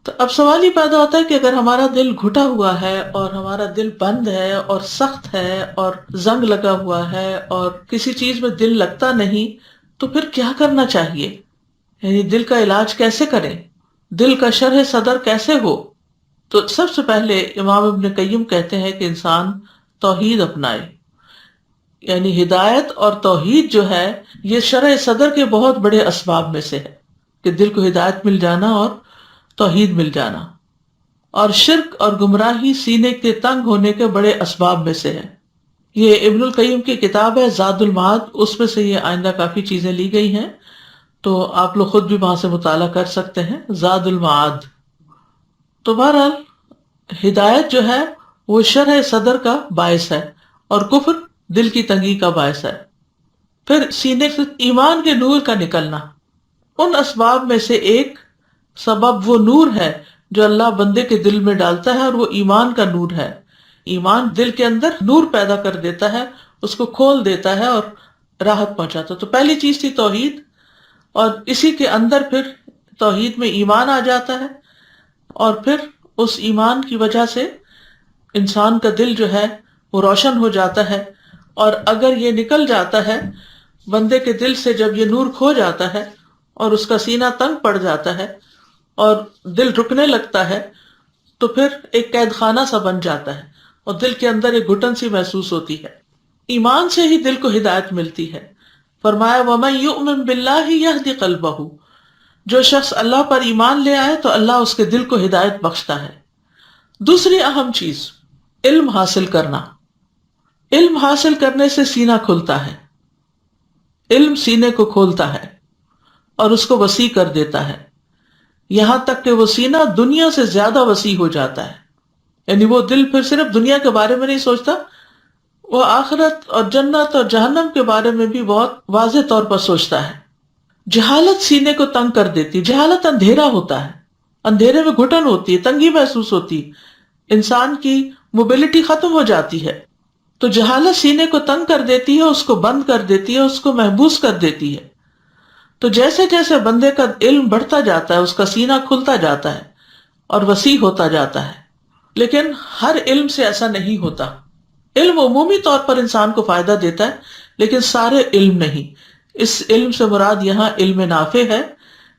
تو اب سوال یہ پیدا ہوتا ہے کہ اگر ہمارا دل گھٹا ہوا ہے اور ہمارا دل بند ہے اور سخت ہے اور زنگ لگا ہوا ہے اور کسی چیز میں دل لگتا نہیں، تو پھر کیا کرنا چاہیے؟ یعنی دل کا علاج کیسے کریں؟ دل کا شرح صدر کیسے ہو؟ تو سب سے پہلے امام ابن قیم کہتے ہیں کہ انسان توحید اپنائے. یعنی ہدایت اور توحید جو ہے یہ شرح صدر کے بہت بڑے اسباب میں سے ہے کہ دل کو ہدایت مل جانا اور توحید مل جانا. اور شرک اور گمراہی سینے کے تنگ ہونے کے بڑے اسباب میں سے ہے. یہ ابن القیم کی کتاب ہے زاد المعاد، اس میں سے یہ آئندہ کافی چیزیں لی گئی ہیں، تو آپ لوگ خود بھی وہاں سے مطالعہ کر سکتے ہیں، زاد المعاد. تو بہرحال ہدایت جو ہے وہ شرح صدر کا باعث ہے اور کفر دل کی تنگی کا باعث ہے. پھر سینے سے ایمان کے نور کا نکلنا، ان اسباب میں سے ایک سبب وہ نور ہے جو اللہ بندے کے دل میں ڈالتا ہے، اور وہ ایمان کا نور ہے. ایمان دل کے اندر نور پیدا کر دیتا ہے، اس کو کھول دیتا ہے اور راحت پہنچاتا ہے. تو پہلی چیز تھی توحید، اور اسی کے اندر پھر توحید میں ایمان آ جاتا ہے، اور پھر اس ایمان کی وجہ سے انسان کا دل جو ہے وہ روشن ہو جاتا ہے. اور اگر یہ نکل جاتا ہے بندے کے دل سے، جب یہ نور کھو جاتا ہے اور اس کا سینہ تنگ پڑ جاتا ہے اور دل رکنے لگتا ہے، تو پھر ایک قید خانہ سا بن جاتا ہے اور دل کے اندر ایک گھٹن سی محسوس ہوتی ہے. ایمان سے ہی دل کو ہدایت ملتی ہے. فرمایا وَمَن يُؤْمِن بِاللَّهِ يَهْدِ قَلْبَهُ، جو شخص اللہ پر ایمان لے آئے تو اللہ اس کے دل کو ہدایت بخشتا ہے. دوسری اہم چیز علم حاصل کرنا. علم حاصل کرنے سے سینہ کھلتا ہے. علم سینے کو کھولتا ہے اور اس کو وسیع کر دیتا ہے، یہاں تک کہ وہ سینہ دنیا سے زیادہ وسیع ہو جاتا ہے. یعنی وہ دل پھر صرف دنیا کے بارے میں نہیں سوچتا، وہ آخرت اور جنت اور جہنم کے بارے میں بھی بہت واضح طور پر سوچتا ہے. جہالت سینے کو تنگ کر دیتی. جہالت اندھیرا ہوتا ہے، اندھیرے میں گھٹن ہوتی ہے، تنگی محسوس ہوتی، انسان کی موبلٹی ختم ہو جاتی ہے. تو جہالت سینے کو تنگ کر دیتی ہے، اس کو بند کر دیتی ہے، اس کو محبوس کر دیتی ہے. تو جیسے جیسے بندے کا علم بڑھتا جاتا ہے اس کا سینہ کھلتا جاتا ہے اور وسیع ہوتا جاتا ہے. لیکن ہر علم سے ایسا نہیں ہوتا. علم عمومی طور پر انسان کو فائدہ دیتا ہے، لیکن سارے علم نہیں. اس علم سے مراد یہاں علم نافع ہے،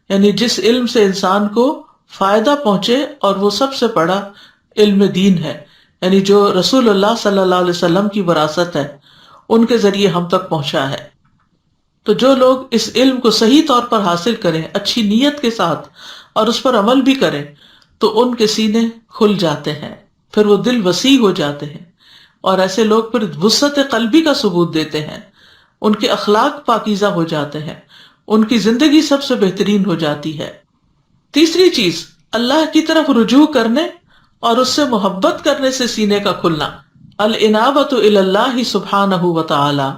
یعنی جس علم سے انسان کو فائدہ پہنچے، اور وہ سب سے بڑا علم دین ہے، یعنی جو رسول اللہ صلی اللہ علیہ وسلم کی وراثت ہے، ان کے ذریعے ہم تک پہنچا ہے. تو جو لوگ اس علم کو صحیح طور پر حاصل کریں اچھی نیت کے ساتھ اور اس پر عمل بھی کریں، تو ان کے سینے کھل جاتے ہیں، پھر وہ دل وسیع ہو جاتے ہیں، اور ایسے لوگ پھر وسعت قلبی کا ثبوت دیتے ہیں. ان کے اخلاق پاکیزہ ہو جاتے ہیں، ان کی زندگی سب سے بہترین ہو جاتی ہے. تیسری چیز اللہ کی طرف رجوع کرنے اور اس سے محبت کرنے سے سینے کا کھلنا. الانابۃ الی اللہ سبحانہ وتعالی،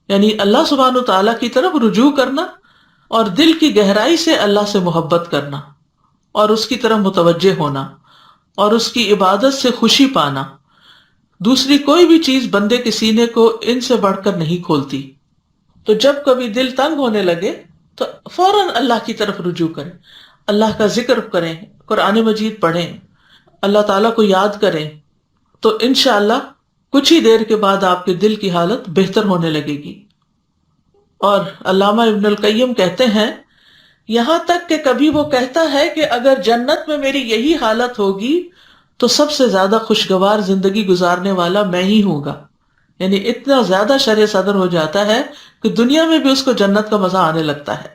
یعنی اللہ سبحانہ وتعالی کی طرف رجوع کرنا اور دل کی گہرائی سے اللہ سے محبت کرنا اور اس کی طرف متوجہ ہونا اور اس کی عبادت سے خوشی پانا. دوسری کوئی بھی چیز بندے کے سینے کو ان سے بڑھ کر نہیں کھولتی. تو جب کبھی دل تنگ ہونے لگے تو فوراً اللہ کی طرف رجوع کریں، اللہ کا ذکر کریں، قرآن مجید پڑھیں، اللہ تعالیٰ کو یاد کریں، تو انشاءاللہ کچھ ہی دیر کے بعد آپ کے دل کی حالت بہتر ہونے لگے گی. اور علامہ ابن القیم کہتے ہیں یہاں تک کہ کبھی وہ کہتا ہے کہ اگر جنت میں میری یہی حالت ہوگی تو سب سے زیادہ خوشگوار زندگی گزارنے والا میں ہی ہوں گا. یعنی اتنا زیادہ شرح صدر ہو جاتا ہے کہ دنیا میں بھی اس کو جنت کا مزہ آنے لگتا ہے.